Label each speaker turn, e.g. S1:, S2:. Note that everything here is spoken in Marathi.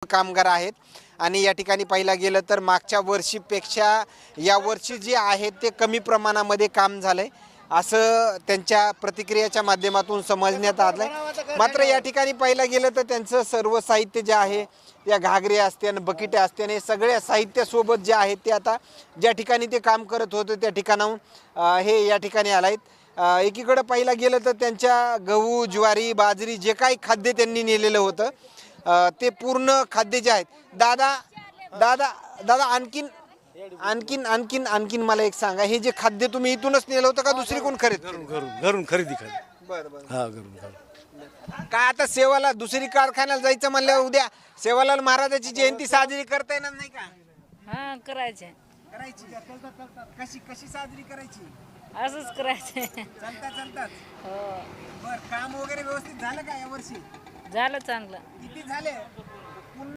S1: कामगार आहेत आणि या ठिकाणी पाहिला गेलं तर मागच्या वर्षीपेक्षा या वर्षी जे आहे ते कमी प्रमाणामध्ये काम झालंय असं त्यांच्या प्रतिक्रियेच्या माध्यमातून समजण्यात आलंय। मात्र या ठिकाणी पाहिलं गेलं तर त्यांचं सर्व साहित्य जे आहे या घागरे असते आणि बकेटे असते आणि सगळ्या साहित्यासोबत जे आहे ते आता ज्या ठिकाणी ते काम करत होते त्या ठिकाणाहून हे या ठिकाणी आलायत। एकीकडे पाहिलं गेलं तर त्यांच्या गहू ज्वारी बाजरी जे काही खाद्य त्यांनी नेलेलं होतं ते पूर्ण खाद्य जे आहेत दादा दादा दादा आणखीन आणखीन आणखीन आणखीन मला एक सांगा, हे जे खाद्य तुम्ही इथूनच नेलं होतं का दुसरी कोण खरेदी
S2: घरून खरेदी
S1: बरं बरं
S2: हा घरून
S1: काय आता सेवाला दुसरी कारखान्याला जायचं म्हणल्यावर उद्या सेवालाल महाराजाची जयंती साजरी करता येणार नाही का?
S3: हा करायचे
S1: करायची कशी कशी साजरी करायची?
S3: असंच करायचे
S1: चालतात
S3: हो
S1: बर काम वगैरे व्यवस्थित झालं का या वर्षी?
S3: झालं चांगलं
S1: किती झाले?